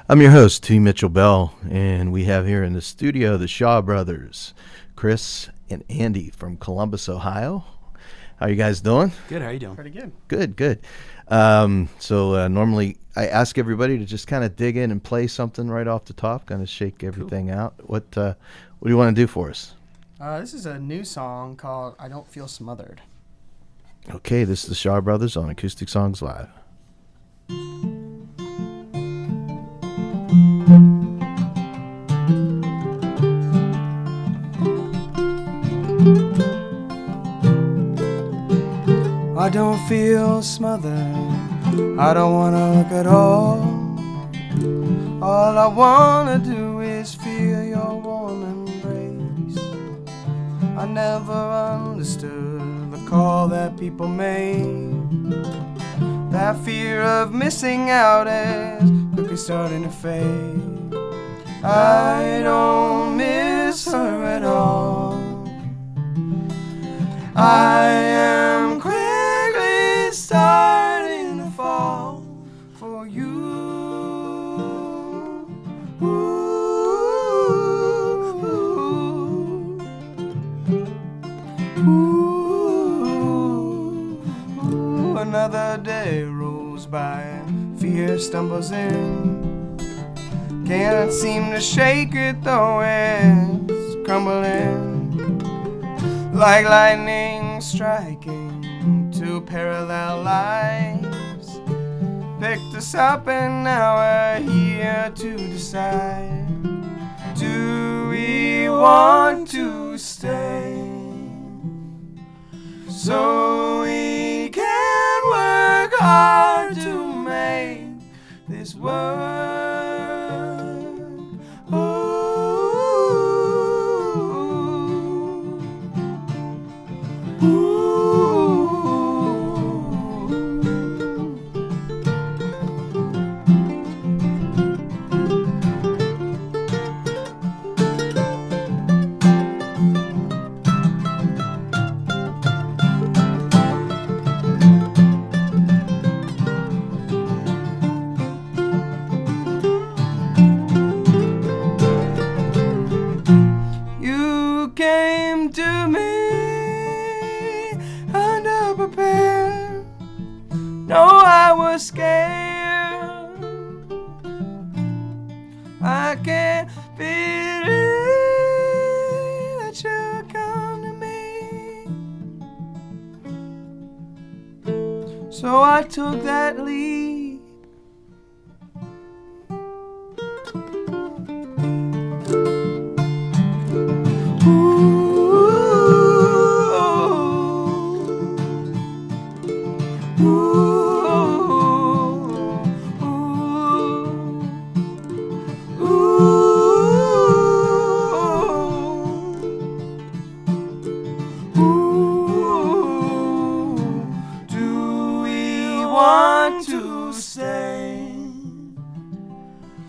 I'm your host, T. Mitchell Bell, and we have here in the studio the Shaw brothers, Chris and Andy from Columbus, Ohio. How you guys doing? Good. How are you doing? Pretty good. Good. Normally I ask everybody to just kind of dig in and play something right off the top, kind of shake everything out. What do you want to do for us? This is a new song called I Don't Feel Smothered. Okay, this is the Shaw brothers on Acoustic Songs Live. I don't feel smothered. I don't want to look at all. All I want to do is feel your warm embrace. I never understood the call that people made. That fear of missing out is quickly starting to fade. I don't miss her at all. I am quickly starting to fall for you. Another day rolls by, fear stumbles in. Can't seem to shake it though it's crumbling. Like lightning striking two parallel lives, picked us up and now we're here to decide. Do we want to stay so we can work hard to make this work? Came to me underprepared. No, I was scared. I can't believe that you come to me. So I took that leap. Want to stay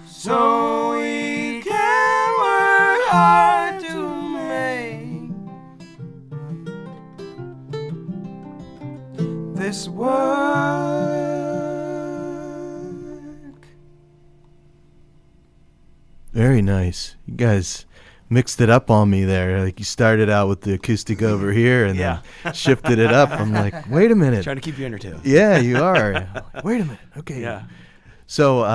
so we can work hard to make this work. Very nice. You guys mixed it up on me there. Like you started out with the acoustic over here and then shifted it up. I'm like, wait a minute. Trying to keep you entertained. Yeah, you are. Wait a minute. Okay. Yeah. So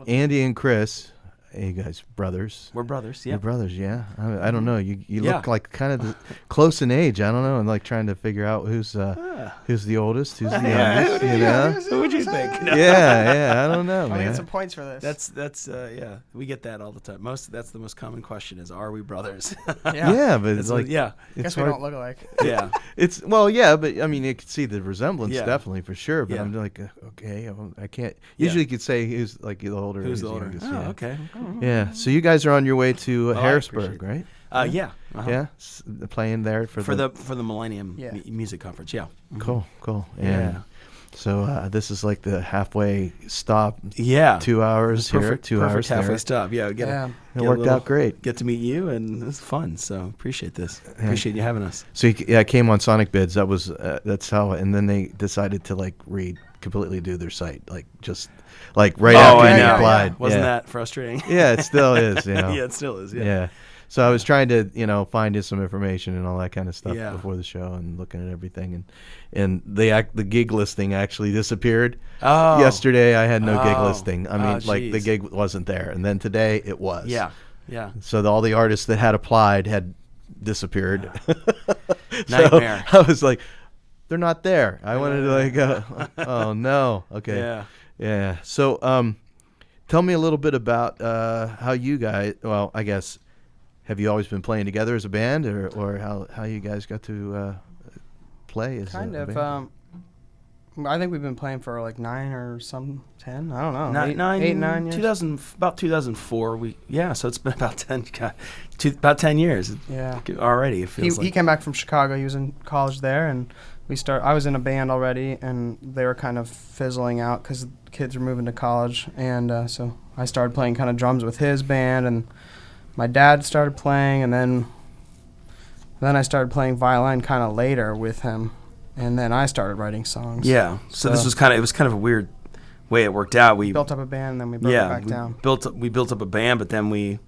Andy and Chris, you guys brothers. We're brothers. Yeah. You're brothers, yeah. I don't know. You Yeah. look like kind of close in age. I don't know. I'm like trying to figure out who's the oldest, who's the youngest. You know? Who would you think? No. Yeah. I don't know, I'll man. get some points for this. That's yeah. We get that all the time. That's the most common question is, are we brothers? Yeah, but it's like yeah. I guess we hard. don't look alike. Yeah. It's yeah, but I mean, you could see the resemblance definitely for sure. But Yeah. I'm like, okay, I can't. Usually, you could say who's like the older. Who's the older? youngest, Oh, yeah. okay. Yeah. So you guys are on your way to I Harrisburg, appreciate right? Yeah. Uh-huh. Yeah, playing there for the Millennium Yeah. Music Conference. Yeah. Cool. Yeah. And so this is like the halfway stop. Yeah. 2 hours here, 2 hours perfect halfway there. stop. Yeah. It worked out great. Get to meet you, and it was fun. So appreciate this. Appreciate you having us. So I came on Sonic Bids. That's how, and then they decided to like read completely do their site, like just like right after you applied. Yeah. Wasn't that frustrating? Yeah, it still is. You know. Yeah, it still is. Yeah. Yeah. So I was trying to, find you some information and all that kind of stuff Yeah. before the show, and looking at everything, and the gig listing actually disappeared. Oh. Yesterday I had no gig Oh. listing. I mean, like the Geez. gig wasn't there, and then today it was. Yeah. Yeah. So all the artists that had applied had disappeared. Nightmare. So I was like, they're not there. I wanted to like, oh no. Okay. Yeah. Yeah. So tell me a little bit about how you guys. Well, I guess. Have you always been playing together as a band, or how you guys got to play as Kind a of. band? I think we've been playing for like 9 or 10. I don't know. 9 years. 2004. So it's been about 10 years. Yeah. Already it He feels like. came back from Chicago. He was in college there, and I was in a band already, and they were kind of fizzling out because kids were moving to college, and so I started playing kind of drums with his band, and my dad started playing, and then I started playing violin kind of later with him, and then I started writing songs. Yeah. So this was kind of a weird way it worked out. We built up a band, and then we broke it back down. We built up a band, but then we,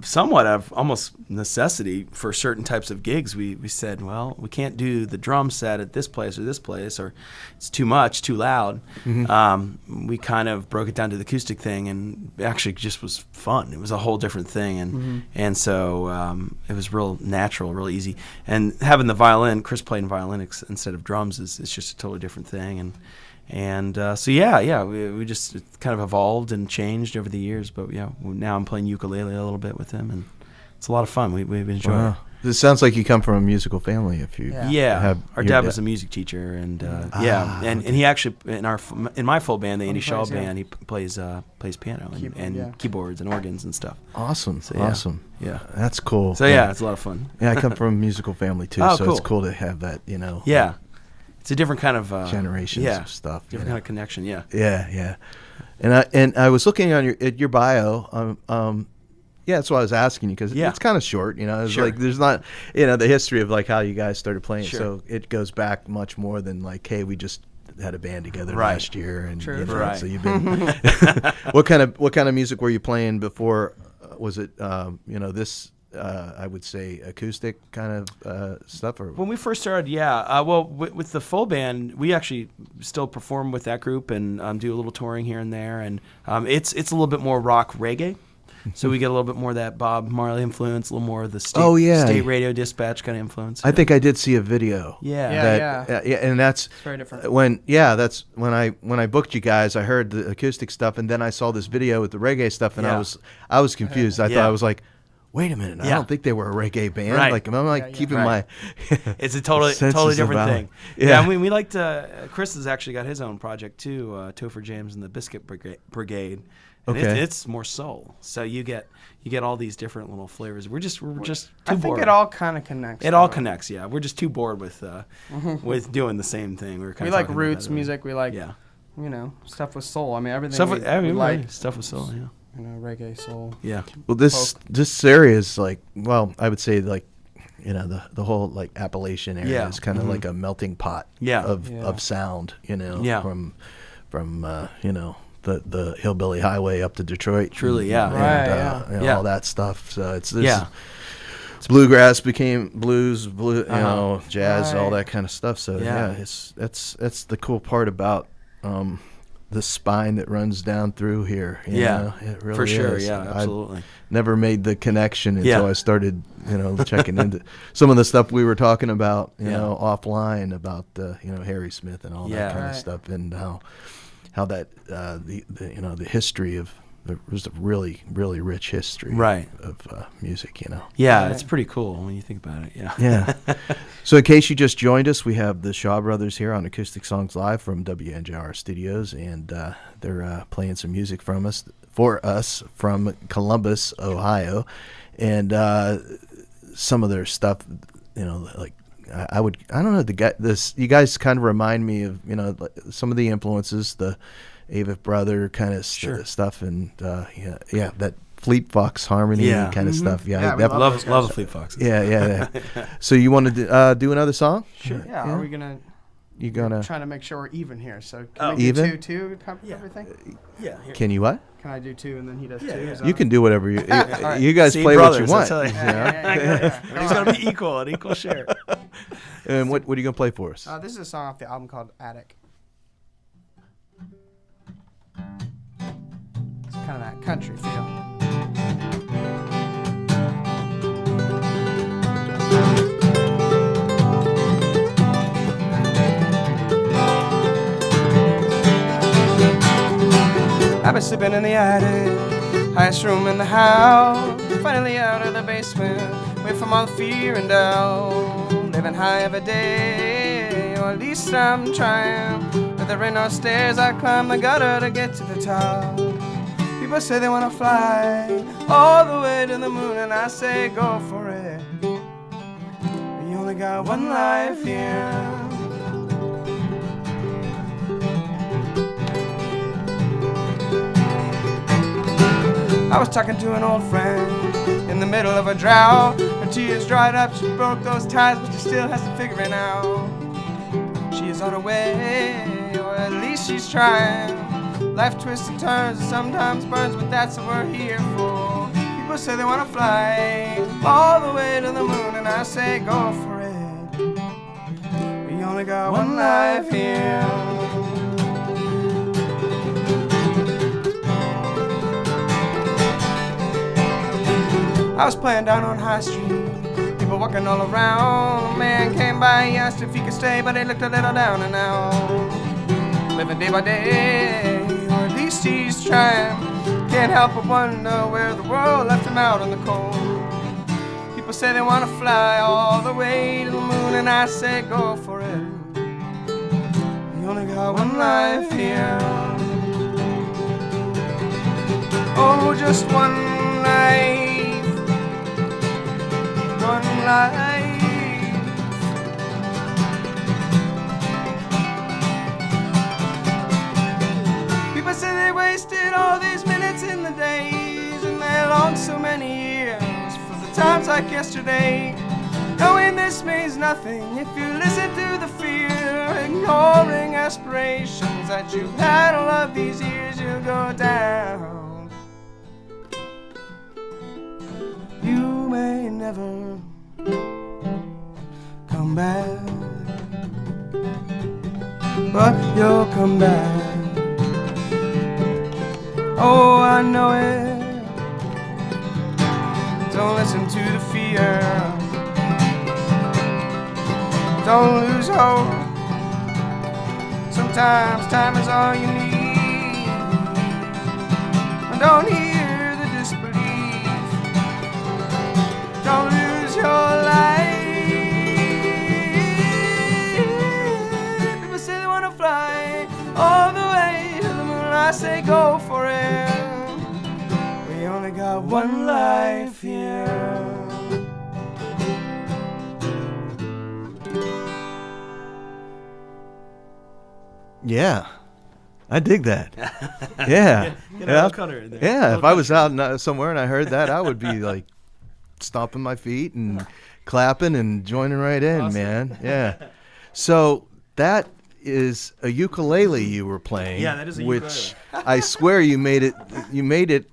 somewhat of almost necessity for certain types of gigs, we said, well, we can't do the drum set at this place, or it's too much, too loud. Mm-hmm. We kind of broke it down to the acoustic thing, and it actually just was fun. It was a whole different thing, and so it was real natural, real easy. And having the violin, Chris playing violin instead of drums is just a totally different thing, and we just kind of evolved and changed over the years. But yeah, now I'm playing ukulele a little bit with him, and it's a lot of fun. We enjoy it. This sounds like you come from a musical family. If you Our dad was a music teacher, and and he actually in my full band, the Andy Shaw band, he plays piano and keyboards and organs and stuff. Awesome, So, awesome. Yeah. That's cool. So it's a lot of fun. Yeah, I come from a musical family too, Oh, so cool. it's cool to have that. Yeah, it's a different kind of generations of stuff. different kind of connection. Yeah. Yeah. And I was looking on your bio. Yeah, that's why I was asking you, because it's kind of short. It's Sure. like there's not the history of like how you guys started playing. Sure. So it goes back much more than like, hey, we just had a band together Right. last year, and True. Right. so you've been. What kind of music were you playing before? Was it this? I would say acoustic kind of stuff, or When we first started, with the full band, we actually still perform with that group and do a little touring here and there, and it's a little bit more rock reggae. So we get a little bit more of that Bob Marley influence, a little more of the state radio dispatch kind of influence. I think I did see a video. Yeah. And that's It's very different. That's when I booked you guys. I heard the acoustic stuff, and then I saw this video with the reggae stuff, and Yeah. I was confused. I thought, I was like, wait a minute, I Yeah. don't think they were a reggae band. Right. Like, I'm like keeping Right. my. It's a totally senses different about thing. it. Yeah, Yeah. we like to. Chris has actually got his own project too, Topher James and the Biscuit Brigade. And Okay. it's more soul. So you get all these different little flavors. We're just too I bored. think it all kind of connects. It all though. connects. Yeah, we're just too bored with doing the same thing. We're kind We of like talking about roots that, music. We like Yeah. stuff with soul. I mean everything. Stuff we, with we like stuff with soul. Yeah. reggae, soul. Yeah. Well, this area is like, well, I would say like, the whole like Appalachian area Yeah. is kind of like a melting pot. Yeah. Of sound. Yeah. From the hillbilly highway up to Detroit. Truly, yeah. Right, and Yeah. all that stuff. So it's Yeah. bluegrass became blues, jazz, all Right. that kind of stuff. So Yeah. that's the cool part about the spine that runs down through here. you know? It really for sure. is. Yeah, I absolutely. never made the connection until Yeah. I started, checking into some of the stuff we were talking about, Yeah. offline about, Harry Smith and all Yeah. that kind of Right. stuff, and how that the history of there's a really, really rich history Right. of music. Yeah, Right. it's pretty cool when you think about it. Yeah. Yeah. So in case you just joined us, we have the Shaw Brothers here on Acoustic Songs Live from WNJR Studios, and they're playing some music for us from Columbus, Ohio, and some of their stuff, like I don't know, you guys kind of remind me of like some of the influences, the Avett Brother kind of stuff, and that Fleet Fox harmony kind of stuff. Yeah, I we definitely- Love the Fleet Foxes. yeah. So you wanted to do another song? Sure. Yeah. Are we gonna? You gonna? Trying to make sure we're even here. So can we do Even? two to cover everything? Yeah. Here. Can you what? Can I do two and then he does two? Yeah. Is You that- can do whatever you. right. You guys See, play brothers, what you I want. tell you. Yeah. It's gonna be equal, an equal share. And what are you gonna play for us? This is a song off the album called Attic. It's kind of that country feel. I've been sleeping in the attic, highest room in the house. Finally out of the basement, away from all the fear and doubt. Living high every day, or at least I'm trying. But there ain't no stairs, I climb the gutter to get to the top. People say they wanna fly all the way to the moon, and I say go for it. You only got one life here. I was talking to an old friend in the middle of a drought. Her tears dried up, she broke those ties, but she still has to figure it out. She is on her way, or at least she's trying. Life twists and turns and sometimes burns, but that's what we're here for. People say they wanna fly all the way to the moon, and I say go for it. We only got one life here. I was playing down on High Street, people walking all around. A man came by, he asked if he could stay, but he looked a little down and out. Living day by day, or at least he's trying. Can't help but wonder where the world left him out in the cold. People say they wanna fly all the way to the moon, and I say go for it. You only got one life here. Oh, just one life. One life. People say they wasted all these minutes in the days, and they long so many years for the times like yesterday. Knowing this means nothing if you listen to the fear, ignoring aspirations that you've had all of these years, you'll go down. You may never come back, but you'll come back. Oh, I know it. Don't listen to the fear. Don't lose hope. Sometimes time is all you need. Don't hear the disbelief. Don't lose your life. People say they wanna fly all the way to the moon. I say go for it. We only got one life here. Yeah, I dig that. Yeah, Get a little color in there. yeah. If I was out somewhere and I heard that, I would be like stomping my feet and clapping and joining right in, Awesome. man. Yeah. So that is a ukulele you were playing. Yeah, that is a which I swear you made it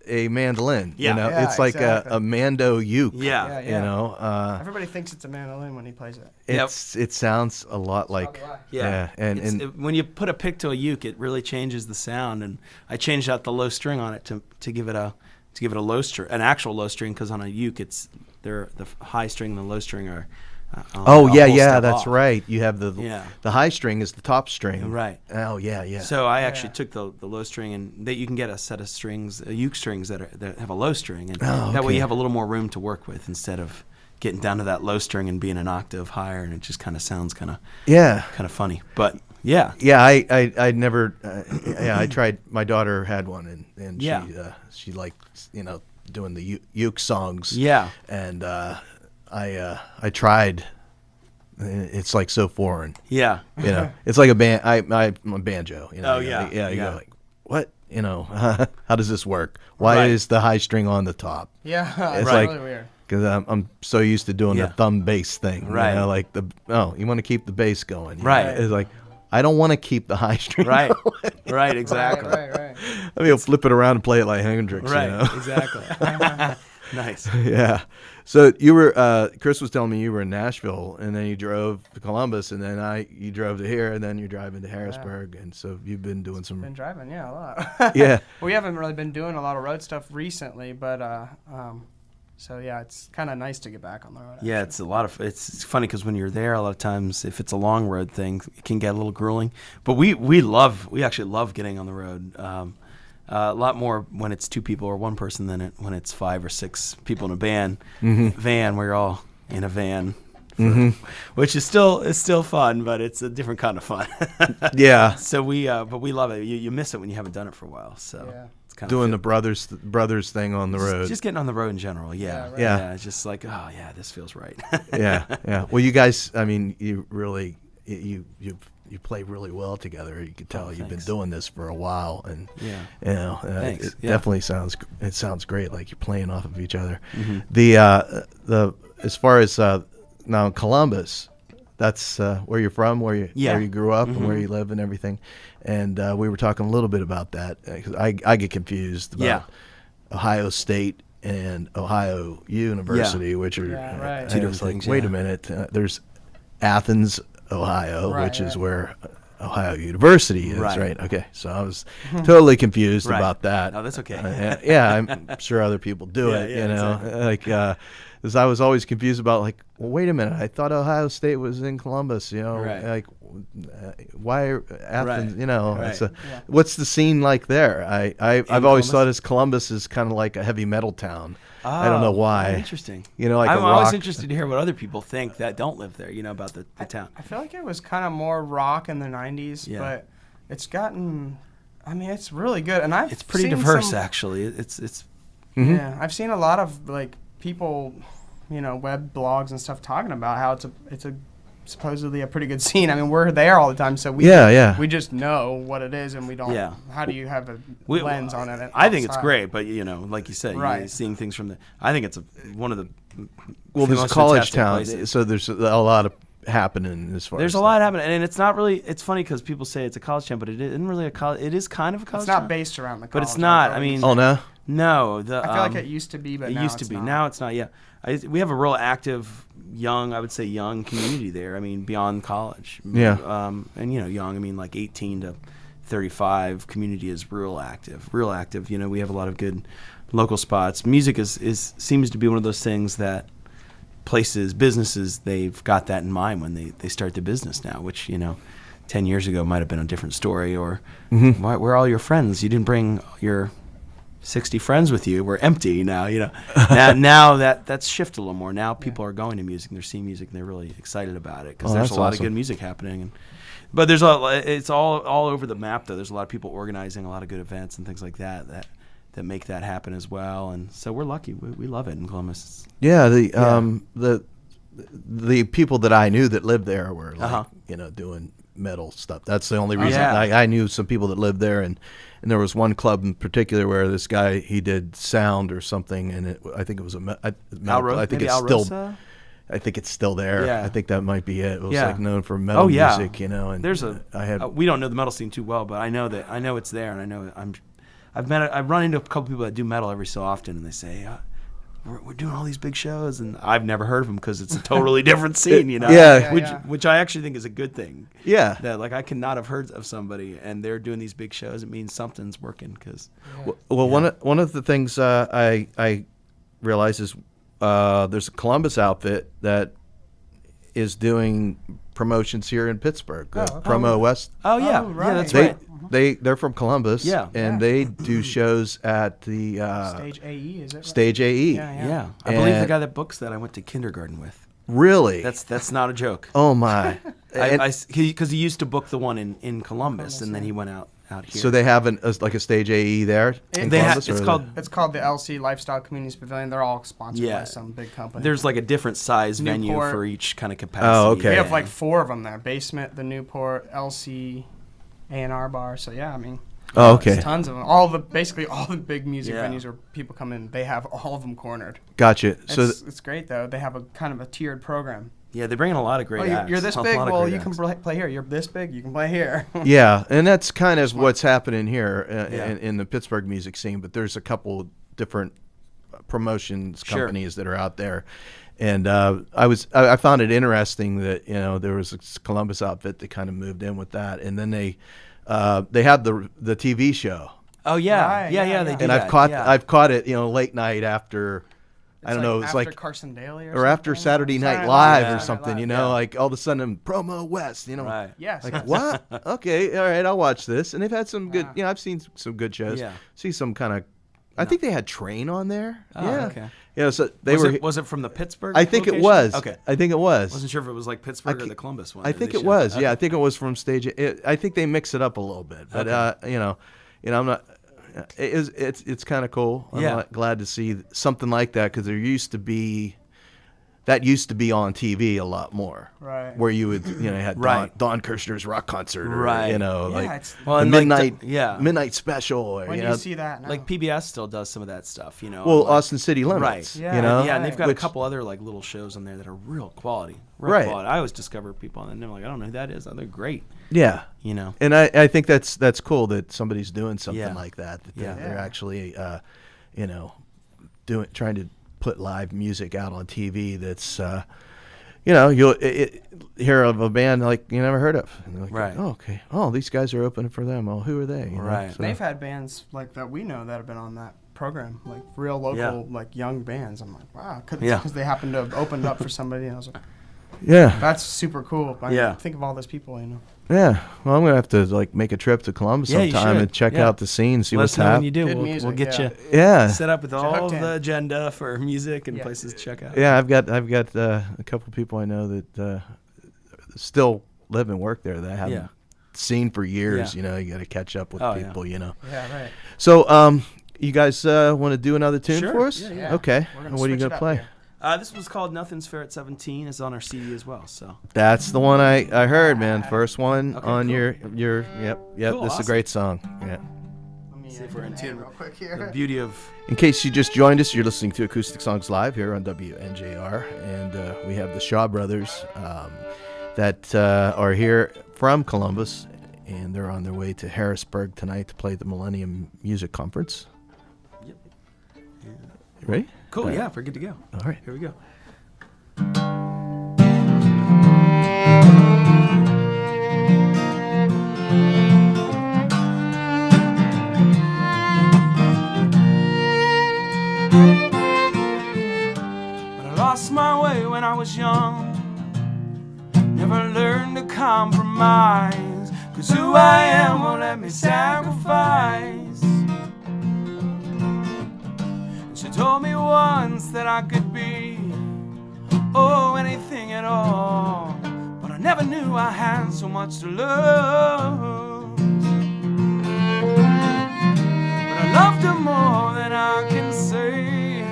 a mandolin. Yeah. You know, Yeah, it's like exactly. a mando uke. Yeah. You know, Everybody thinks it's a mandolin when he plays it. it sounds a lot like Probably why. yeah, and When you put a pick to a uke, it really changes the sound. And I changed out the low string on it to give it a low string, an actual low string, because on a uke the high string and the low string are. oh a yeah, whole yeah, step that's off. right. You have the Yeah. the high string is the top string. Right. Oh yeah, yeah. So I actually took the low string, and you can get a set of strings, uke strings that have a low string, and that way okay. you have a little more room to work with instead of getting down to that low string and being an octave higher, and it just kind of sounds kind of funny. But yeah, Yeah, I never. Yeah, I tried. My daughter had one, and Yeah. she liked doing the uke songs. Yeah. And I tried. It's like so foreign. yeah, It's like a band. I'm a banjo. Oh, yeah, yeah. You yeah. go like, what? How does this work? Why Right. is the high string on the top? Yeah, It's it's like- really weird. Because I'm so used to doing Yeah. the thumb bass thing. Right. Like you want to keep the bass going. Right. It's like, I don't want to keep the high string. Right. going. Right. Exactly. Right. I mean, I'll flip it around and play it like Hendrix. Right. You know? Exactly. Nice. Yeah. So you were Chris was telling me you were in Nashville, and then you drove to Columbus, and then you drove to here, and then you're driving to Harrisburg, and so you've been doing some. Been driving, yeah, a lot. Yeah. We haven't really been doing a lot of road stuff recently, but so yeah, it's kind of nice to get back on the road. Yeah, it's a lot of. It's funny because when you're there, a lot of times, if it's a long road thing, it can get a little grueling. But we actually love getting on the road. A lot more when it's 2 people or 1 person than when it's 5 or 6 people in a van. Van, where you're all in a van, which is still fun, but it's a different kind of fun. Yeah. So but we love it. You miss it when you haven't done it for a while. So Yeah. it's kind Doing of the brothers thing on the road. just getting on the road in general. Yeah. right. Yeah. It's just like, oh yeah, this feels right. Yeah. Well, you guys, I mean, you really you play really well together. You can tell you've been thanks. doing this for a while, and Yeah. you know, Thanks. it Yeah. definitely sounds great. Like you're playing off of each other. Mm-hmm. The as far as now Columbus, that's where you're from, where you grew up, and where you live, and everything. And we were talking a little bit about that because I get confused about Ohio State and Ohio University, which are right. Two I was different like, things, wait yeah. a minute, there's Athens, Ohio, Right, which is right. where Ohio University is, Right. right? Okay, so I was totally confused Right. about that. No, that's okay. I'm sure other people do Yeah, it, yeah, you know, exactly. like, because I was always confused about, like, well, wait a minute, I thought Ohio State was in Columbus, you know, Right. like, why Athens, Right. you know, Right. so what's the scene like there? I've always Columbus? thought as Columbus is kind of like a heavy metal town. I don't know why. Interesting. You know, like I'm a always rock. interested to hear what other people think that don't live there. You know about the town. I feel like it was kind of more rock in the 90s, Yeah. but it's gotten, I mean, it's really good. And I've It's pretty seen diverse, some- actually. It's Yeah, I've seen a lot of like people, you know, web blogs and stuff talking about how it's a supposedly a pretty good scene. I mean, we're there all the time, so we we just know what it is, and we don't. Yeah. How do you have a We- lens on it? I think it's outside? great, but you know, like you said, Right. you're seeing things from the. I think it's one of the. Well, there's a most college fantastic town, places. so there's a lot of happening as far There's as a lot happening, and it's not really. It's funny because people say it's a college town, but it isn't really a college. It is kind of a college. It's not town, based around the. but it's college, not. I believe. mean, Oh no. no. I feel like it used to be, but it now used to it's be. not. Now it's not. Yeah, we have a real active, young. I would say young community there. I mean, beyond college. Yeah. And you know, young. I mean, like 18 to 35. Community is real active. Real active. You know, we have a lot of good local spots. Music is seems to be one of those things that places, businesses, they've got that in mind when they start the business now. Which, you know, 10 years ago might have been a different story. Or where are all your friends? You didn't bring your 60 friends with you. We're empty now, you know. now that's shifted a little more. Now people are going to music and they're seeing music and they're really excited about it because there's that's a lot awesome. of good music happening. But it's all over the map though. There's a lot of people organizing a lot of good events and things like that make that happen as well. And so we're lucky. We love it in Columbus. Yeah, the people that I knew that lived there were like, you know, doing metal stuff. That's the only reason Yeah. I knew some people that lived there, and there was one club in particular where this guy, he did sound or something, and I think it was a metal. I think maybe it's still. Alrosa? I think it's still there. Yeah. I think that might be it. It was Yeah. like known for metal Oh, yeah. music, you know. And There's we don't know the metal scene too well, but I know it's there, and I know I've run into a couple people that do metal every so often, and they say, we're doing all these big shows, and I've never heard of them because it's a totally different scene, you know. Yeah. Which I actually think is a good thing. Yeah. That like I could not have heard of somebody, and they're doing these big shows. It means something's working because. Well, one of the things I realize is there's a Columbus outfit that is doing promotions here in Pittsburgh. Promo West. Oh yeah, Oh, yeah, right. that's They right. they're from Columbus. Yeah. And they do shows at the Stage AE, is it? Right? Stage AE. Yeah, I believe the And- guy that books that I went to kindergarten with. Really? That's not a joke. Oh my. And Because he used to book the one in Columbus, and then he went out here. so they have like a Stage AE there. in They Columbus, it's or- called. It's called the LC Lifestyle Communities Pavilion. They're all sponsored Yeah. by some big company. There's like a different size venue Newport. for each kind of capacity. Oh, okay. we have like 4 of them there: Basement, the Newport, LC, A&R Bar. So yeah, I mean, Oh, okay. there's tons of them. Basically all the big music Yeah. venues where people come in, they have all of them cornered. Gotcha. So It's great though. They have a kind of a tiered program. Yeah, they bring in a lot of great acts. You're this A big. lot of Well, great you can acts. play here. You're this big. You can play here. Yeah, and that's kind of what's happening here Yeah. in the Pittsburgh music scene. But there's a couple different promotions Sure. companies that are out there, and I found it interesting that there was a Columbus outfit that kind of moved in with that, and then they had the TV show, Oh yeah, Right, yeah, yeah, they yeah. do and that. I've caught it late night after. I don't know. It's after like Carson Daly or after something? Saturday Night Saturday Live Night or Live. something, Yeah. like all of a sudden promo West, Right. Yes. like yes. what? Okay, all right, I'll watch this. And they've had some good, I've seen some good shows. Yeah. See some kind of, I think they had Train on there. Oh, yeah. okay. So they were. Was it from the Pittsburgh? I think it location? was. Okay. I think it was. Wasn't sure if it was like Pittsburgh or the Columbus one. I that think they it showed. was. Yeah, Okay. I think it was from stage. I think they mix it up a little bit, but I'm not. It's kind of cool. I'm Yeah. glad to see something like that because there used to be on TV a lot more. Right. Where you would had Right. Don Kirshner's rock concert, or, Right. Yeah, like it's- Well, the and like midnight yeah. midnight special, or When do you see that now? Like PBS still does some of that stuff, well, like- Austin City Limits, Right. Yeah. Yeah, and they've got Which- a couple other like little shows on there that are real quality. Right. Quality. I always discover people and they're like, I don't know who that is. Oh, they're great. Yeah. And I think that's cool that somebody's doing something Yeah. like that. Yeah. They're actually, trying to put live music out on TV. That's, you'll hear of a band like you never heard of. And they're like, Right. Oh, okay. Oh, these guys are opening for them. Oh, who are they? Right. So- They've had bands like that we know that have been on that program, like real local, Yeah. like young bands. I'm like, wow, Yeah. because they happened to have opened up for somebody. And I was like, yeah. that's super cool. I mean, Yeah. think of all those people, Yeah. Well, I'm gonna have to make a trip to Columbus Yeah, you sometime should. and check Yeah. out the scene, see Let what's us know when happening. you do. Good We'll music, get yeah. you Yeah. set up with all hooked in. the agenda for music and Yeah. places to check out. Yeah, I've got a couple people I know that still live and work there that I haven't Yeah. seen for years. Yeah. You got to catch up with Oh, yeah. people. Yeah, right. So, you guys want to do another tune Sure. for us? Yeah, yeah. Okay. We're gonna What are you switch it gonna up play? here. This was called Nothing's Fair at 17. It's on our CD as well. So That's the one I heard, man. First one Okay, on cool. your yep. Cool, This is a awesome. great song. Yeah. Let me see if we're in get tune. real quick the here. beauty of In case you just joined us, you're listening to Acoustic Songs Live here on WNJR, and we have the Shaw Brothers that are here from Columbus, and they're on their way to Harrisburg tonight to play the Millennium Music Conference. Yep. You ready? Cool. All right. Yeah, we're good to go. All right. Here we go. But I lost my way when I was young. Never learned to compromise. 'Cause who I am won't let me sacrifice. She told me once that I could be, oh, anything at all. But I never knew I had so much to lose. But I loved her more than I can say.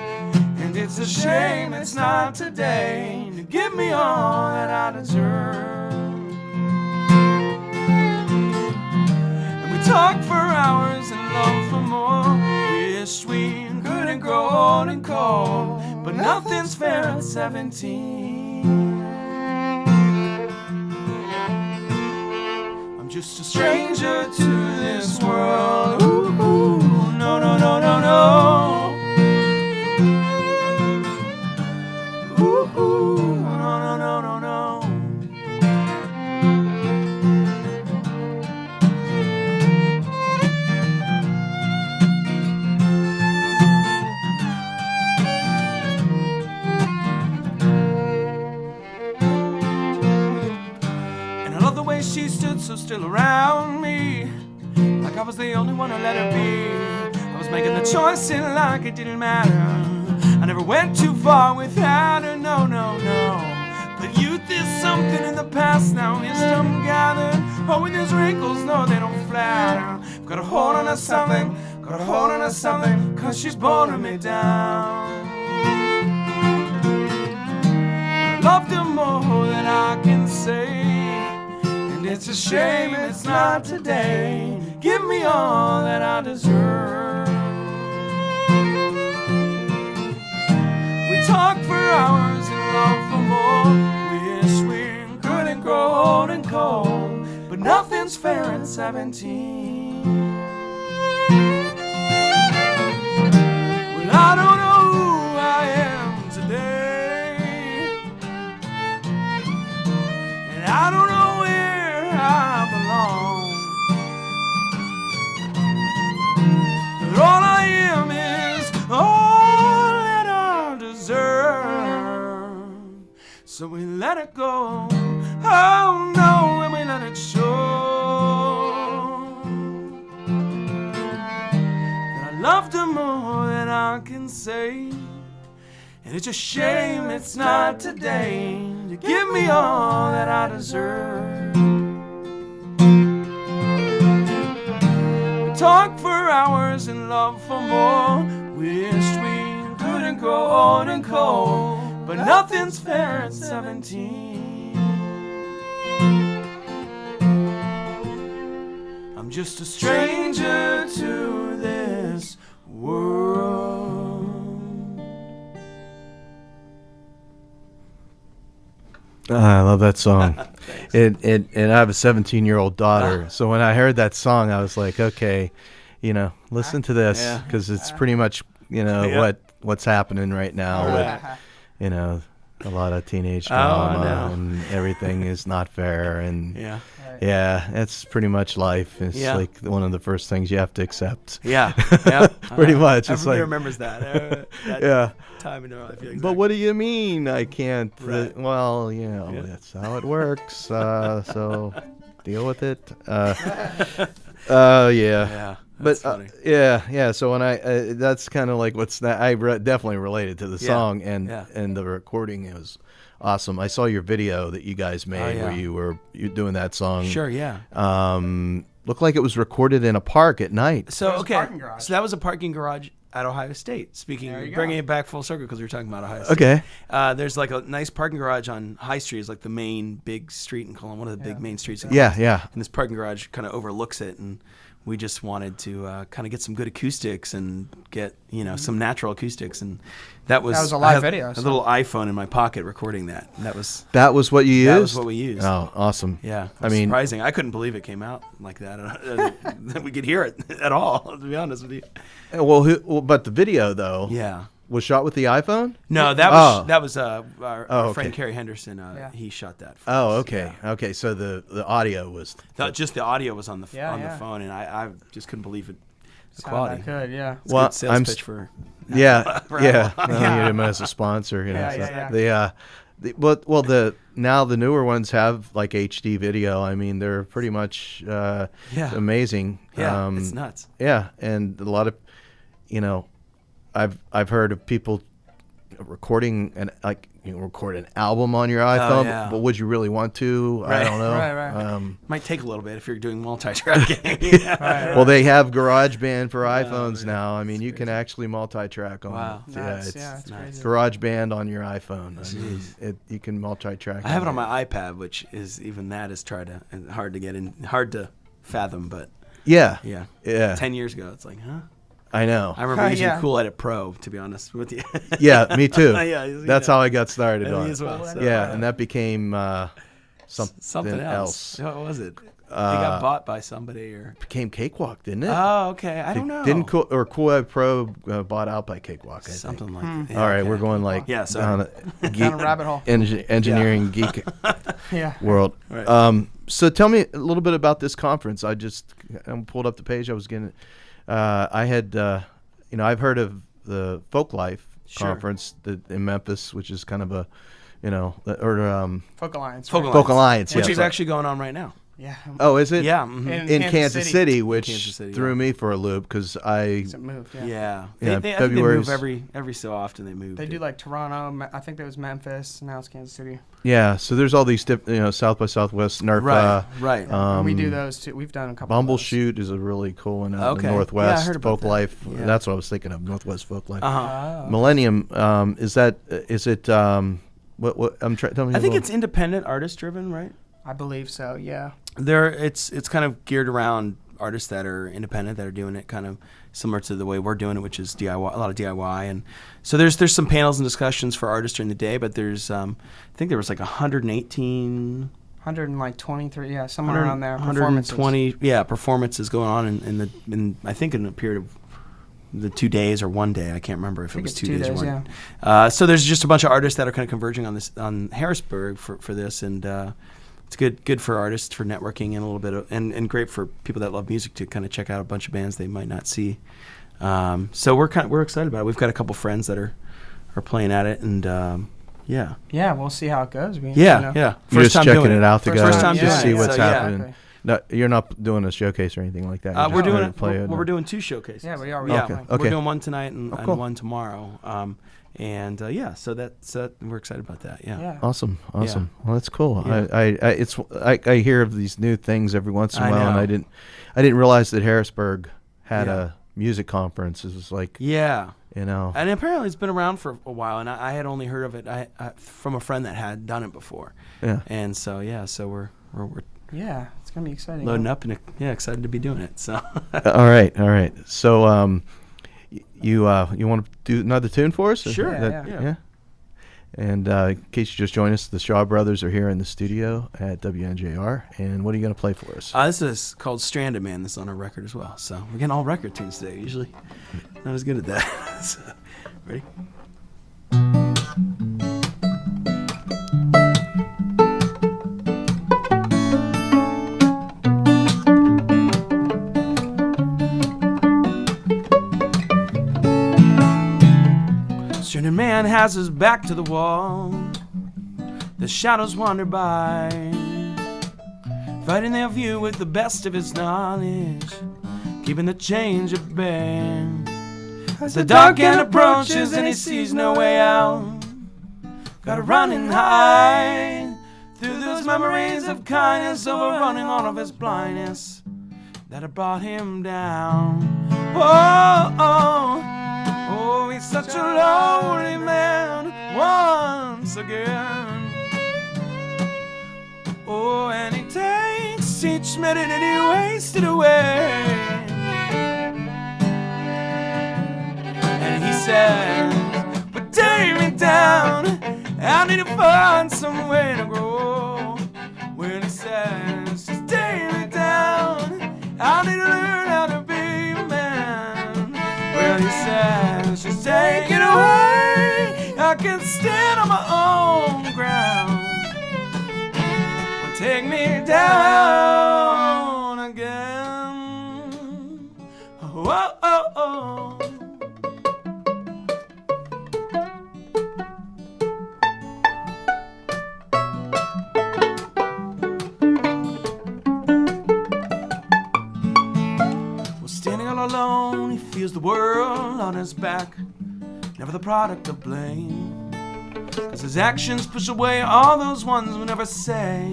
And it's a shame it's not today to give me all that I deserve. And we talk for hours and love for more. Wish we couldn't grow old and cold, but nothing's fair at 17. I'm just a stranger to this world. Ooh, ooh, no, no, no, no, no. Ooh, ooh, no, no, no, no, no. And I love the way she stood so still around me, like I was the only one who let her be. I was making the choice in like it didn't matter. I never went too far without her, no, no, no. But youth is something in the past now, wisdom gathered. Oh, when there's wrinkles, no, they don't flatter. Got a hold on to something, got a hold on to something, 'cause she's boring me down. I loved her more than I can say, and it's a shame it's not today. Give me all that I deserve. We talk for hours and love for more. nothing's fair at 17. Well, I don't know who I am today, and I don't know where I belong, but all I am is all that I deserve. So we let it go, oh no, and we let it show that I loved her more than I can say, and it's a shame it's not today to give me all that I deserve. We talked for hours and loved for more, wished we couldn't grow old and cold, but nothing's fair at 17. I'm just a stranger to this world. I love that song. And I have a 17-year-old daughter, so when I heard that song, I was like, okay, listen to this, because it's pretty much, what's happening right now with, a lot of teenage drama and everything is not fair, and it's pretty much life. It's like one of the first things you have to accept. Pretty much. It's Everybody like remembers that. Time in their life. Exactly. But what do you mean I can't? Well, that's how it works. So deal with it. But funny. So when that's kind of like what's that? I definitely related to the song and the recording. It was awesome. I saw your video that you guys made where you're doing that song. Sure, yeah. Looked like it was recorded in a park at night. So that was a parking garage at Ohio State. Bringing it back full circle because we were talking about Ohio State. Okay. There's like a nice parking garage on High Street. It's like the main big street in Columbus, one of the big main streets. Yeah. And this parking garage kind of overlooks it, and we just wanted to kind of get some good acoustics and get some natural acoustics, and that was a live video. A little iPhone in my pocket recording that. And that was what you used. That was what we used. Oh, awesome. Yeah, surprising. I couldn't believe it came out like that. That we could hear it at all. To be honest with you. Well, but the video though. Yeah. Was shot with the iPhone? No, that was our friend Kerry Henderson. He shot that. Okay. Okay, so the audio was just the audio was on the phone, and I just couldn't believe it. The quality. Good, yeah. It's a good sales pitch for. Yeah. I need him as a sponsor. Now the newer ones have like HD video. I mean, they're pretty much amazing. Yeah, it's nuts. Yeah, and a lot of, I've heard of people recording record an album on your iPhone, but would you really want to? Right. I don't know. Right. Might take a little bit if you're doing multi-tracking. Well, they have GarageBand for iPhones now. I mean, you can actually multi-track on. Wow. It's crazy. GarageBand on your iPhone. I mean, you can multi-track. I have it on my iPad, which is hard to fathom, but yeah. 10 years ago, it's like, huh? I know. I remember using Cool Edit Pro, to be honest with you. Yeah, me too. That's how I got started on it. As well, so. Yeah, and that became something else. What was it? They got bought by somebody, or became Cakewalk, didn't it? Oh, okay. I don't know. Cool Edit Pro bought out by Cakewalk? Something like that. All right, we're going down a rabbit hole. Engineering geek world. Right. So tell me a little bit about this conference. I pulled up the page. I was getting. I had, I've heard of the Folk Life conference in Memphis, which is kind of a, Folk Alliance. Folk Alliance, which is actually going on right now. Yeah. Oh, is it? Yeah. Mm-hmm. In Kansas City, which threw me for a loop because it moved. Yeah. Yeah. I think they move every so often. They move. They do like Toronto. I think there was Memphis. Now it's Kansas City. Yeah. So there's all these, South by Southwest, NERPA. Right. We do those too. We've done a couple. Bumbleshoot is a really cool one out in the Northwest. Yeah, I heard about Folk Life. Yeah. That's what I was thinking of. Northwest Folk Life. Uh-huh. Millennium. Is it? What? Tell me. I think it's independent, artist driven, right? I believe so. Yeah. It's kind of geared around artists that are independent, that are doing it kind of similar to the way we're doing it, which is DIY, a lot of DIY. And so there's some panels and discussions for artists during the day, but there's I think there was like 118 123, yeah, somewhere around there. Performances. 120, performances going on in I think in a period of the 2 days or 1 day. I can't remember if it was 2 days or 1 day. Yeah. So there's just a bunch of artists that are kind of converging on Harrisburg for this, and it's good for artists for networking and a little bit of, and great for people that love music to kind of check out a bunch of bands they might not see. So we're excited about it. We've got a couple friends that are playing at it, and yeah. Yeah, we'll see how it goes. Yeah. You're First just time checking doing it out to First time just see doing it. what's So, yeah. happening. Okay. No, you're not doing a showcase or anything like that. We're doing it. we're doing 2 showcases. Yeah, we are. Yeah, Okay. we're doing one tonight and, cool. and one tomorrow. So that's we're excited about that. Yeah. Yeah. Awesome. Yeah. Well, that's cool. Yeah. I hear of these new things every once in a I while, and know. I didn't realize that Harrisburg had Yeah. a music conference. It was like, Yeah. you know, And apparently it's been around for a while, and I had only heard of it from a friend that had done it before. yeah. And so we're Yeah, it's gonna be exciting. loading up and excited to be doing it. So All right. So, you want to do another tune for us? Sure. Yeah. And in case you just joined us, the Shaw Brothers are here in the studio at WNJR. And what are you going to play for us? this is called Stranded Man. This is on our record as well. So we're getting all record tunes today. Usually not as good at that. So, ready? Stranded man has his back to the wall. The shadows wander by, fighting their view with the best of his knowledge, keeping the change at bay. As the dark end approaches and he sees no way out, gotta run and hide through those memories of kindness, overrunning all of his blindness that have brought him down. Oh, he's such a lonely man once again. Oh, and he takes each minute and he wastes it away. And he says, but take me down, I need to find some way to grow. Well, he says, just take me down, I need to learn how to be a man. Well, he says, just take it away, I can stand on my own ground. Well, take me down again. Oh, oh, oh. Standing all alone, he feels the world on his back, never the product of blame, 'cause his actions push away all those ones who never say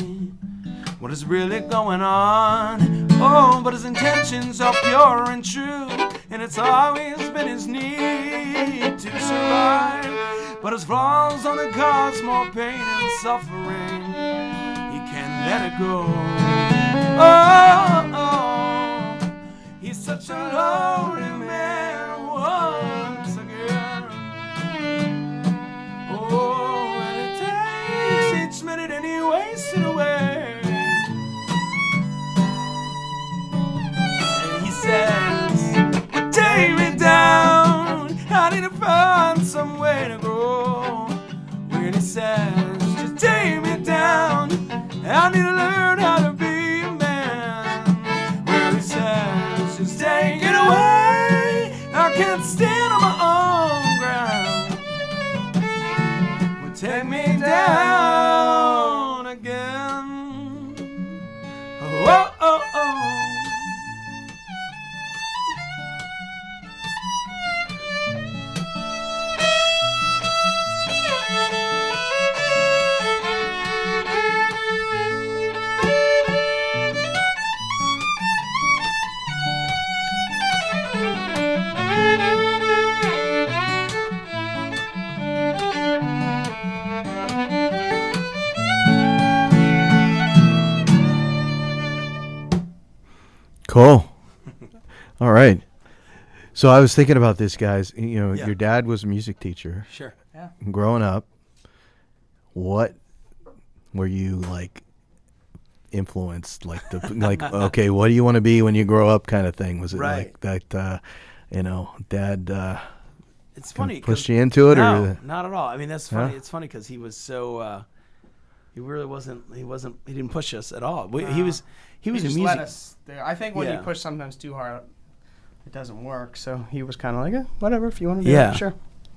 what is really going on. Oh, but his intentions are pure and true, and it's always been his need to survive. But his flaws only cause more pain and suffering, he can't let it go. Oh, he's such a lonely man once again. Oh, and it takes each minute and he wastes it away. And he says, take me down, I need to find some way to grow. When he says, just take me down, I need to learn how to be a man. Well, he says, just take it away, I can't stand on my own ground. Well, take me down again. Oh, oh, oh. Cool. All right. So I was thinking about this, guys. You know, Yeah. your dad was a music teacher. Sure. Yeah. Growing up, what were you like influenced, like like okay, what do you want to be when you grow up, kind of thing? Was it Right. like that? Dad It's funny. pushed you into it, No, or not at all. I mean, that's funny. Huh? It's funny because he was so. He really wasn't. He didn't push us at all. He was He a just music. let us. I think when Yeah. you push sometimes too hard, it doesn't work. So he was kind of like, whatever, if you want to do Yeah. it, sure.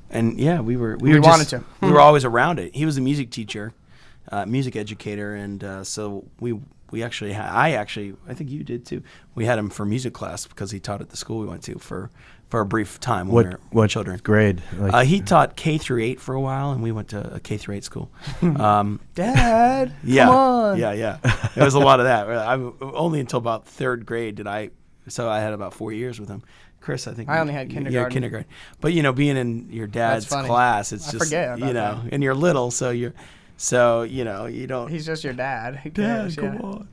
And yeah, we We wanted to. We were always around it. He was a music teacher, music educator, and so we actually I think you did too. We had him for music class because he taught at the school we went to for a brief time when we were what children. grade? Like, He taught K through 8 for a while, and we went to a K through 8 school. Dad, Yeah, come on. yeah. There was a lot of that. Only until about third grade did I. So I had about 4 years with him. Chris, I think I only had Yeah, kindergarten. kindergarten. But being in your dad's funny. class, it's I just forget about that. and you're little, so you don't. He's just your dad. Who Dad, cares? come Yeah. on.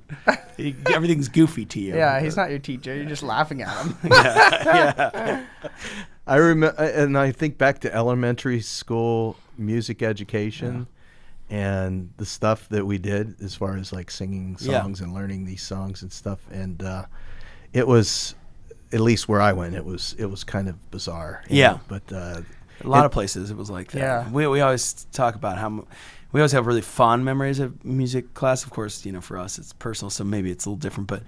Everything's goofy to you. Yeah, he's not your teacher. You're just laughing at him. yeah. I remember, and I think back to elementary school music education. And the stuff that we did as far as like singing songs and learning these songs and stuff, and it was, at least where I went, it was kind of bizarre. you Yeah. know, but A lot of places it was like that. Yeah. We always talk about we always have really fond memories of music class. Of course, for us it's personal, so maybe it's a little different. But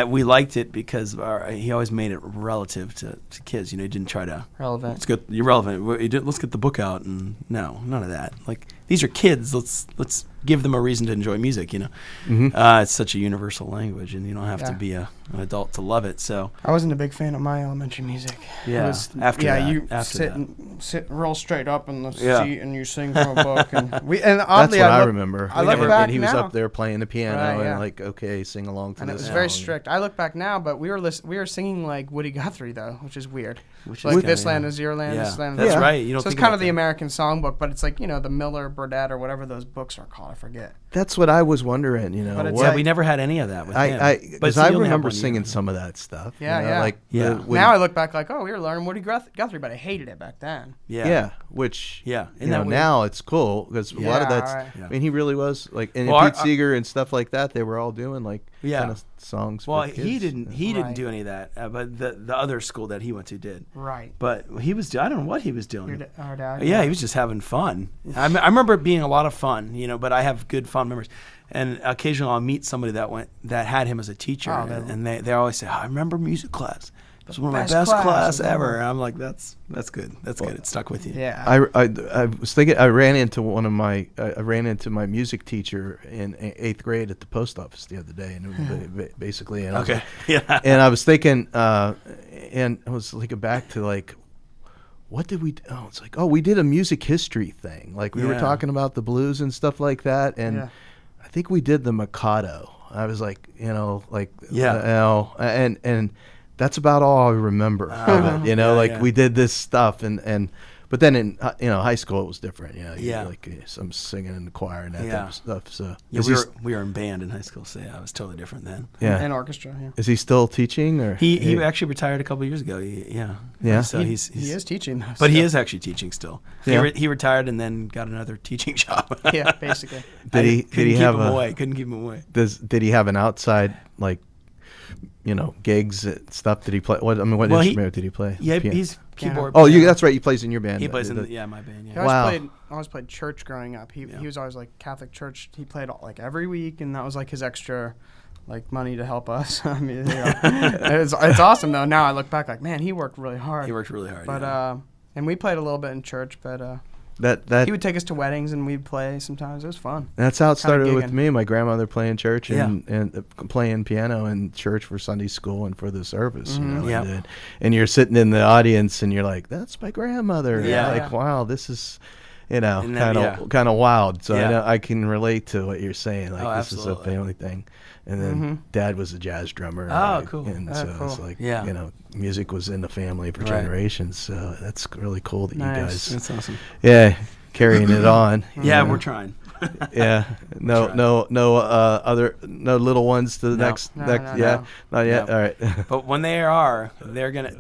we liked it because he always made it relative to kids. He didn't try to. Relevant. Let's get you're relevant. Let's get the book out, and no, none of that. Like, these are kids. Let's give them a reason to enjoy music. It's such a universal language, and you don't have to be an adult to love it. So I wasn't a big fan of my elementary music. Yeah, It was, after that, you after sit that. and sit real straight up in the Yeah. seat and you sing from a book, and oddly that's what I look- remember. I look and back he was now. up there playing the piano Right, yeah. and like, okay, sing along to and it this was song. very strict. I look back now, but we were singing like Woody Guthrie though, which is weird. Which is Like kinda, this yeah. land is your land. Yeah, This land is that's your right. You don't So it's think kind about of the that. American songbook, but it's like the Miller, Burdett, or whatever those books are called. I forget. That's what I was wondering. But it's Yeah, like- we never had any of that with him. Because see, I you only have remember 1 year. singing some of that stuff. Yeah, yeah. Like Yeah. Now I look back like, we were learning Woody Guthrie, but I hated it back then. yeah, which Yeah. you know, now it's cool because a lot of Yeah, that's. right. Yeah. I mean, he really was like, and Well, Pete Seeger and stuff like that. They were all doing like Yeah. kind of songs. Well, for kids. he didn't Right. do any of that, but the other school that he went to did. Right. But he was. I don't know what he was doing. Our dad. Yeah, he was just having fun. I remember it being a lot of fun, but I have good fond memories. And occasionally I'll meet somebody that had him as a teacher, Oh, and they always say, I remember music class. It was one of my best best class class ever." ever. And I'm like, that's good. That's good. It stuck with you. Yeah. I was thinking I ran into my music teacher in 8th grade at the post office the other day, and it was basically, and I was Okay. Yeah. and I was thinking, and I was thinking back to like, what did we do? Oh, it's like, we did a music history thing. Like we were Yeah. talking about the blues and stuff like that, and Yeah. I think we did the Mikado. I was like, Yeah. and that's about all I remember of it. Yeah, like yeah. we did this stuff, and but then in high school it was different. Yeah. Like some singing in the choir and that Yeah. type of stuff. So Yeah, is we he were in band in high school, so yeah, it was totally different then. yeah. And orchestra. Yeah. Is he still teaching or He actually retired a couple of years ago. Yeah? So he he's is teaching though. but he still. is actually teaching still. Yeah. He retired and then got another teaching job. Yeah, basically. Did he have Couldn't keep him away. did he have an outside like gigs and stuff? Did he play? What Well, instrument did he play? Yeah, Piano. he's keyboard. Oh, piano. that's right. He plays in your band. He plays in The- my band. He Yeah. always Wow. always played church growing up. He Yeah. was always like Catholic church. He played like every week, and that was like his extra like money to help us. I mean, it's awesome though. Now I look back like, man, he worked really hard. He worked really hard. But yeah. and we played a little bit in church, but that he would take us to weddings and we'd play sometimes. It was fun. That's how it started with gigging. me. My grandmother playing church and playing piano in church for Sunday school and for the service. Yeah. And you're sitting in the audience and you're like, "That's my grandmother." Yeah. Like, wow, this is, And that- kind of wild. So Yeah. I know I can relate to what you're saying. Like, Oh, this is a absolutely. family thing. And then Dad was a jazz drummer. Oh, like, cool. And Oh, so it's cool. like, Yeah. music was in the family for Right. generations. So that's really cool that Nice. you guys, That's awesome. carrying it on. Yeah, you know? we're trying. Yeah, no little ones to the No. next. No, next no, yeah, no. not yet. No. All right. But when they're gonna.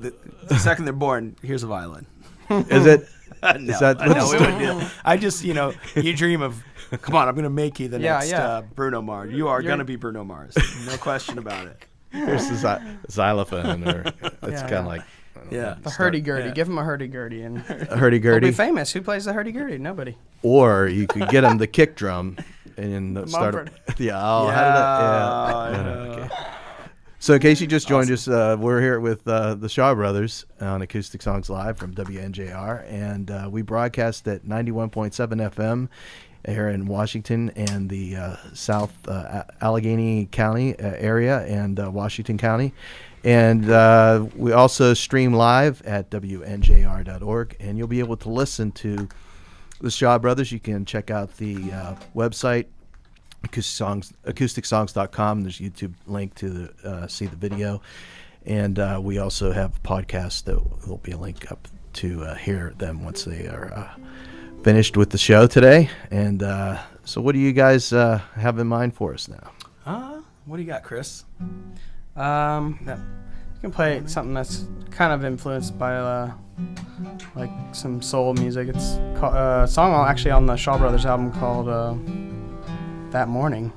The second they're born, here's a violin. Is it? No, Is that no, we wouldn't do that. I just, you dream of, come on, I'm going to make you the Yeah, next yeah. Bruno Mars. You are going to be Bruno Mars. No question about it. Here's the xylophone, or it's Yeah, kind yeah. of like The hurdy-gurdy. Yeah. Give him a hurdy-gurdy. And a he'll hurdy-gurdy. be famous. Who plays the hurdy-gurdy? Nobody. Or you could get him the kick drum and start. Mumford. Yeah. Oh, how did that? Yeah. Okay. So, in case you just joined us, we're here with the Shaw Brothers on Acoustic Songs Live from WNJR, and we broadcast at 91.7 FM here in Washington and the South Allegheny County area and Washington County. And we also stream live at WNJR.org, and you'll be able to listen to the Shaw Brothers. You can check out the website, acousticSongs.com. There's a YouTube link to see the video. And we also have podcasts that will be a link up to hear them once they are finished with the show today. And so what do you guys have in mind for us now? What do you got, Chris? You can play something that's kind of influenced by like some soul music. It's a song actually on the Shaw Brothers album called That Morning.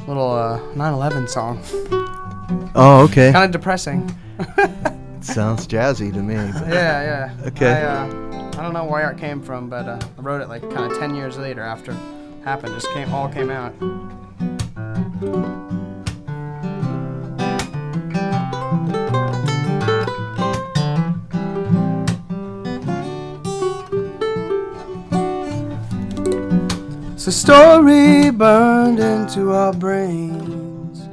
Little 9/11 song. Oh, okay. Kind of depressing. Sounds jazzy to me. Yeah. Okay. I don't know where it came from, but I wrote it like kind of 10 years later after it happened. Just all came out. It's a story burned into our brains.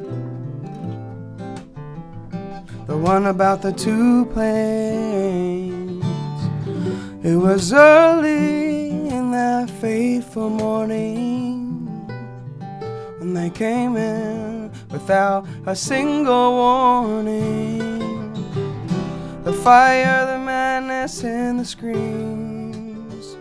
The one about the two planes. It was early in that fateful morning when they came in without a single warning. The fire, the madness, and the screams.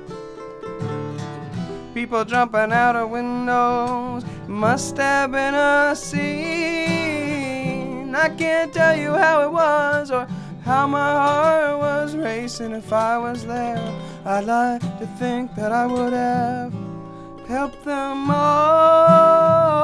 People jumping out of windows. Must have been a scene. I can't tell you how it was or how my heart was racing. If I was there, I'd like to think that I would have helped them all.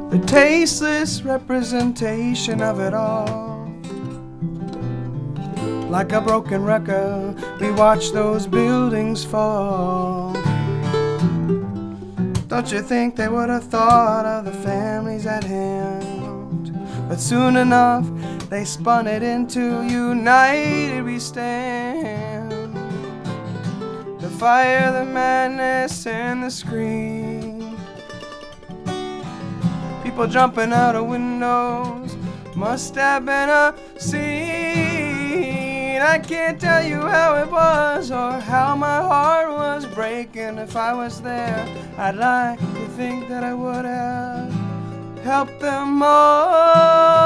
The tasteless representation of it all. Like a broken record, we watch those buildings fall. Don't you think they would have thought of the families at hand? But soon enough, they spun it into United We Stand. The fire, the madness, and the scream. People jumping out of windows. Must have been a scene. I can't tell you how it was or how my heart was breaking. If I was there, I'd like to think that I would have helped them all.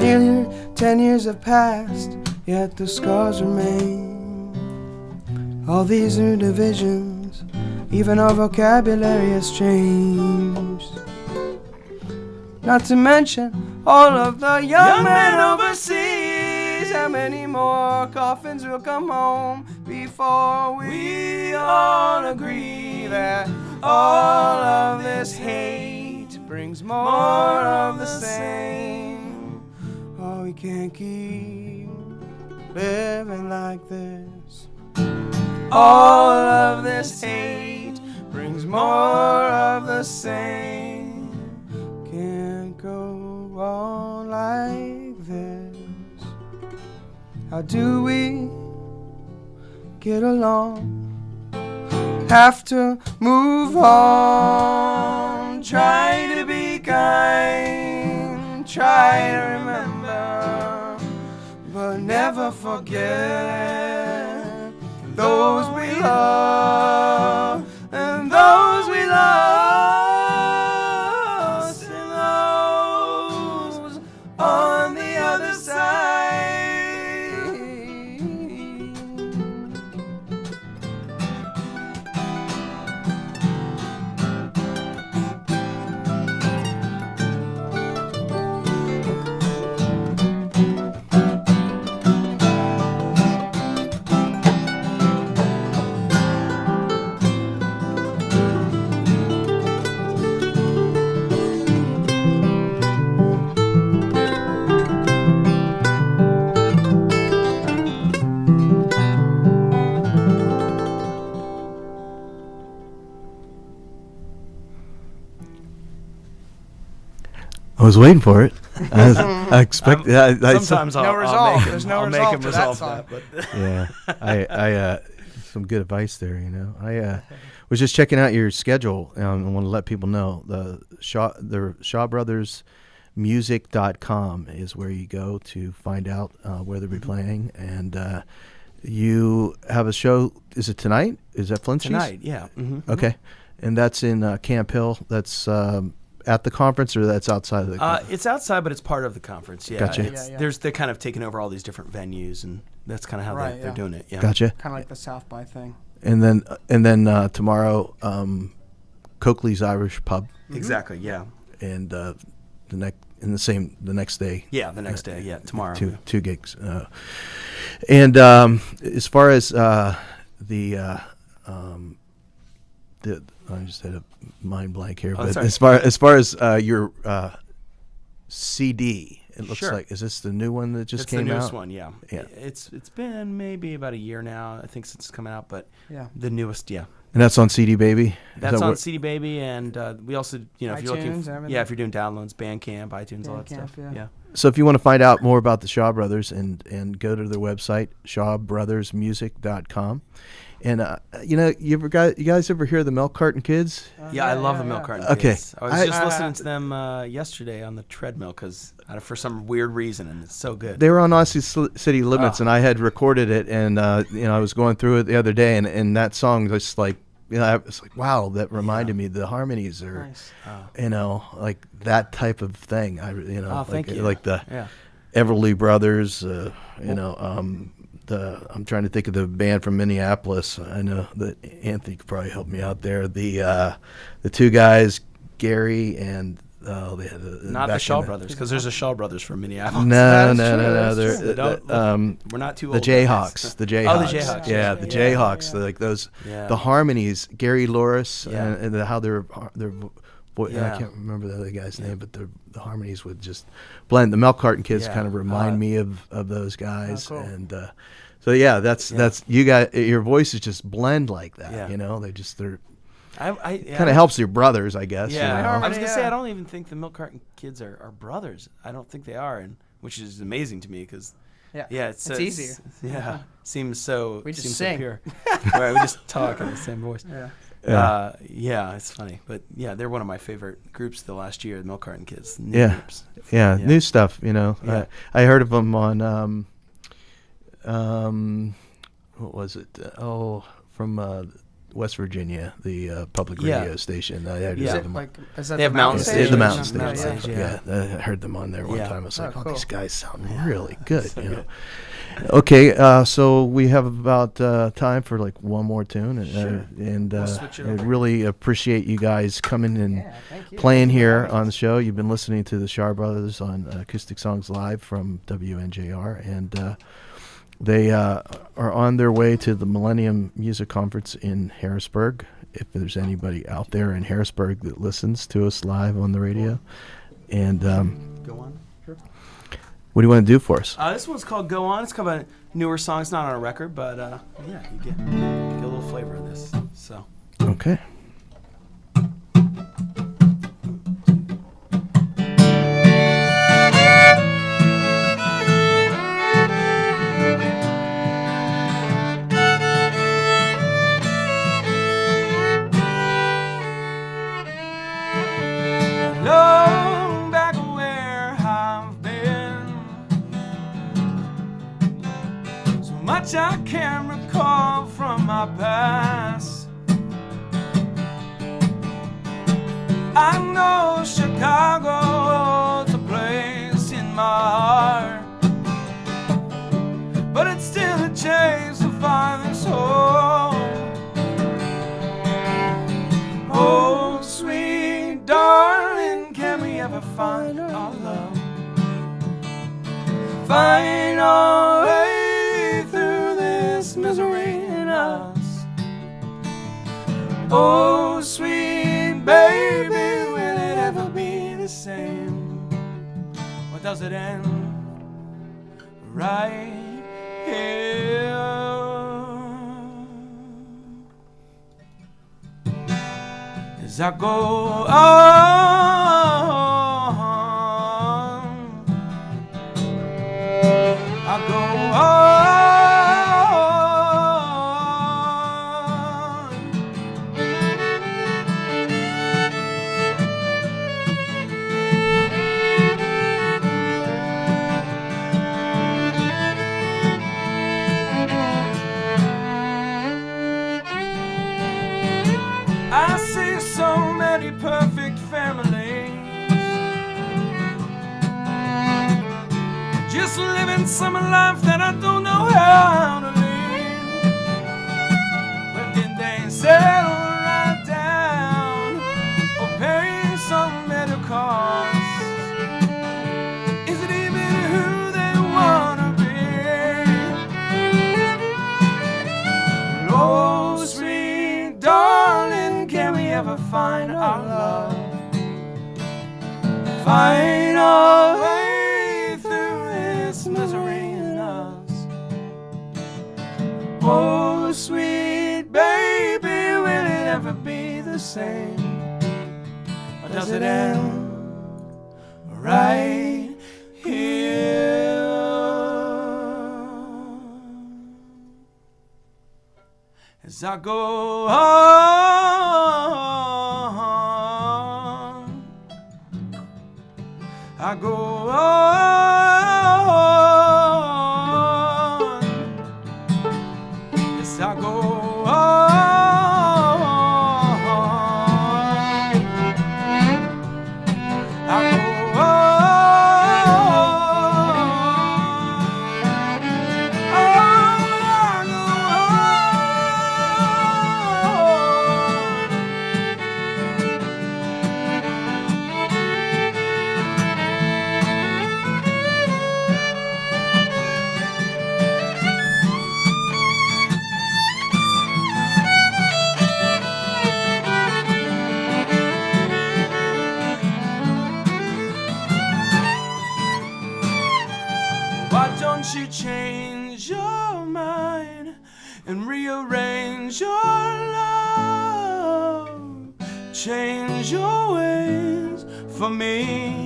Nearly 10 years have passed, yet the scars remain. All these new divisions, even our vocabulary has changed. Not to mention all of the young men overseas. How many more coffins will come home before we all agree that all of this hate brings more of the same? Oh, we can't keep living like this. All of this hate brings more of the same. Can't go on like this. How do we get along? Have to move on. Try to be kind. Try to remember, but never forget those we love and those we lost and those on the other side. I was waiting for it. I expect. Sometimes I'll result. make him, There's no I'll make result him to that resolve song. that. But Yeah, I some good advice there. You know, I was just checking out your schedule. I want to let people know the Shaw Brothers music.com is where you go to find out where they'll be playing. And you have a show. Is it tonight? Is that Flint tonight, yeah. Mm-hmm. Okay, and that's in Camp Hill. That's at the conference, or that's outside of the conference? It's outside, but it's part of the conference. Yeah, Gotcha. They're kind of taking over all these different venues, and that's kind of how they're doing it. Yeah. Gotcha. Kind of like the South by thing. And then tomorrow, Coakley's Irish Pub, Exactly. Yeah. and the next day. Yeah. The next day. Yeah. Tomorrow. Two gigs. And as far as I just had a mind blank here, but sorry. as far as your CD, it looks Sure. like, is this the new one that just It's came the newest out? one. Yeah. Yeah. It's been maybe about a year now, I think, since it's coming out. But Yeah. the newest. Yeah. And that's on CD Baby. Is That's that on what- CD Baby, and we also, if you're looking, iTunes, everything. if you're doing downloads, Bandcamp, iTunes, all that Bandcamp, stuff. yeah. Yeah. So if you want to find out more about the Shaw Brothers and go to their website, shawbrothersmusic.com. And you guys ever hear the Milk Carton Kids? Yeah, I love the Milk Carton Okay. Kids. I was just listening to them yesterday on the treadmill because for some weird reason, and it's so good. They were on Aussie City Limits, and I had recorded it, and I was going through it the other day, and that song just like, I was like, wow, that reminded me. The harmonies are, Nice. like that type of thing. Thank you. Like the Yeah. Everly Brothers. I'm trying to think of the band from Minneapolis. I know that Anthony could probably help me out there. The two guys, Gary and they had Not the Shaw Brothers, because there's a Shaw Brothers from Minneapolis. No. That's true. We're not too The old. Jayhawks. The Jayhawks. Oh, the Jayhawks. Yeah, Yeah. the Jayhawks. Like those, Yeah. the harmonies. Gary Loris Yeah. and how their I Yeah. can't remember the other guy's name, but the harmonies would just blend. The Milk Carton Kids Yeah. kind of remind me of those guys, cool. and so yeah, that's you got your voices just blend like that. Yeah. They're I kind of helps your brothers, I guess. Yeah, you know? I was gonna say Yeah. I don't even think the Milk Carton Kids are brothers. I don't think they are, and which is amazing to me because it's easier. Yeah, seems so. We just seems sing. So pure. Right, we just talk in the same voice. Yeah. It's funny, but yeah, they're one of my favorite groups the last year. The Milk Carton Kids. New Yeah. groups. Yeah, Yeah. new stuff. Yeah. I heard of them on what was it? From West Virginia, the public radio station. I heard Yeah. of Is it them. like, is that They have the Mountain Yeah, Station. the Mountain Mountain Station. Station, Yeah, I heard them on there one Yeah. time. I was like, Oh, these cool. guys sound really good. Okay, so we have about time for like one more tune, and We'll switch it I over. really appreciate you guys coming and thank you. playing here on the show. You've been listening to the Shaw Brothers on Acoustic Songs Live from WNJR, and they are on their way to the Millennium Music Conference in Harrisburg. If there's anybody out there in Harrisburg that listens to us live on the radio, and Go on. what do you want to do for us? This one's called "Go On." It's kind of a newer song. It's not on a record, but you get a little flavor of this. So. Okay. much I can recall from my past. I know Chicago's a place in my heart, but it's still a chase to find this home. Oh, sweet darling, can we ever find our love? Find our way through this misery in us. Oh, sweet baby, will it ever be the same? Or does it end right here? As I go on, I go on. I see so many perfect families just living some life that I don't know how to live. When did they settle right down or pay some better cost? Is it even who they wanna be? Oh, sweet darling, can we ever find our love? Find our way through this misery in us. Oh, sweet baby, will it ever be the same? Or does it end right here? As I go on, I go on. Yes, I go on. I go Why don't you change your mind and rearrange your love? Change your ways for me,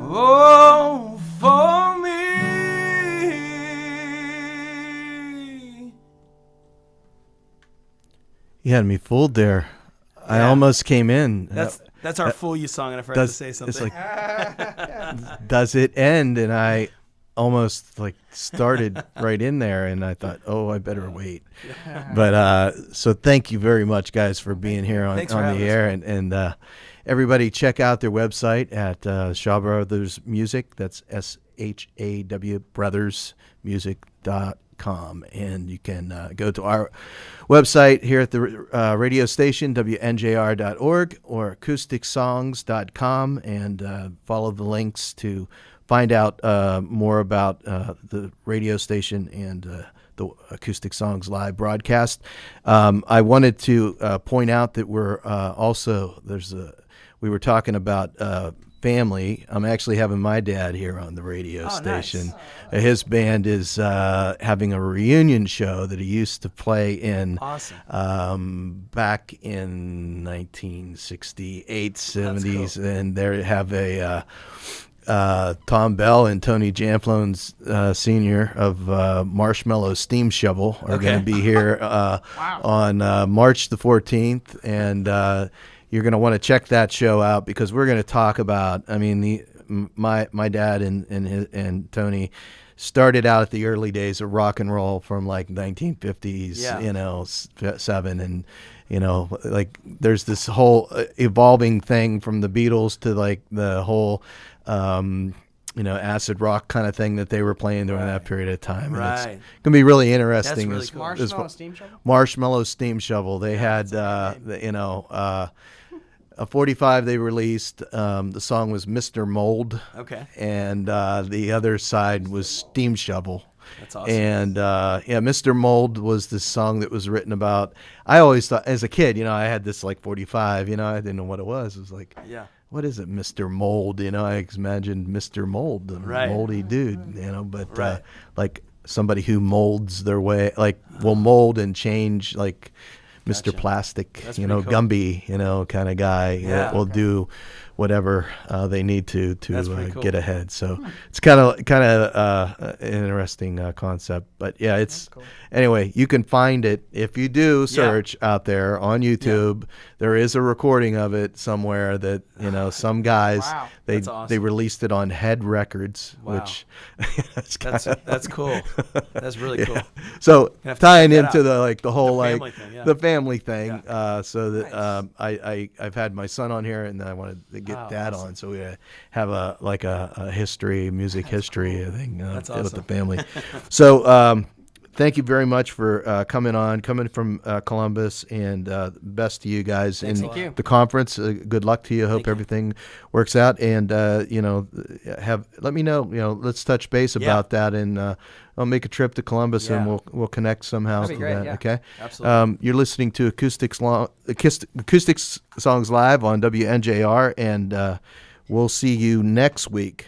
oh, for me. You had me fooled there. I Yeah. almost came in. That's our fool you song, and I forgot to say something. It's like, does it end? And I almost like started right in there, and I thought, oh, I better wait. But so thank you very much, guys, for being here on Thanks for the having us, air, and everybody check out their website at Shaw Brothers Music. That's SHAW brothersmusic.com, and you can go to our website here at the radio station, WNJR.org, or acousticSongs.com, and follow the links to find out more about the radio station and the Acoustic Songs live broadcast. I wanted to point out that we're also, we were talking about family. I'm actually having my dad here on the radio station. Nice. His band is having a reunion show that he used to play in back in 1968, 70s. Cool. And they have a Tom Bell and Tony Jamplone's Sr. of Marshmallow Steam Shovel are going to be here on March the 14th. And you're going to want to check that show out, because we're going to talk about, I mean, my dad and Tony started out at the early days of rock and roll from like 1950s, Yeah. you know, 7, and you know, like there's this whole evolving thing from the Beatles to like the whole you know, acid rock kind of thing that they were playing during that period of time. And it's Right. going to be really interesting. That's really cool. Marshmallow Steam Shovel? Marshmallow Steam Shovel. They had, you know, a 45 they released. The song was Mr. Mold. Okay. And the other side was Steam Shovel. That's awesome. And yeah, Mr. Mold was this song that was written about. I always thought, as a kid, you know, I had this like 45, you know, I didn't know what it was. It was like, Yeah. what is it, Mr. Mold? You know, I imagined Mr. Mold, the Right. moldy dude, you know, but Right. like somebody who molds their way, like will mold and change, like Mr. Gotcha. Plastic, That's you know, pretty cool. Gumby, you know, kind of guy Yeah. will do whatever they need to That's pretty cool. get ahead. So it's kind of an interesting concept. But yeah, it's anyway. You can find it if you do search out there on YouTube. There is a recording of it somewhere that, you know, some guys Wow. they That's awesome. they released it on Head Records, Wow. which that's That's cool. That's really cool. So have to tying check that into out. the whole The like family thing, yeah. the family thing, Yeah. so that Nice. I've had my son on here, and then I wanted to get Oh, Dad awesome. on, so we have a history, music history thing That's with the awesome. family. So thank you very much for coming from Columbus, and best to you guys in Thank you. the conference. Good luck to you. Hope Thank you. everything works out, and you know, let me know. You know, let's touch base about that, and I'll make a trip to Columbus, and Yeah. we'll connect somehow. That'd be to great, that, yeah. Okay. Absolutely. You're listening to Acoustics Songs Live on WNJR, and we'll see you next week.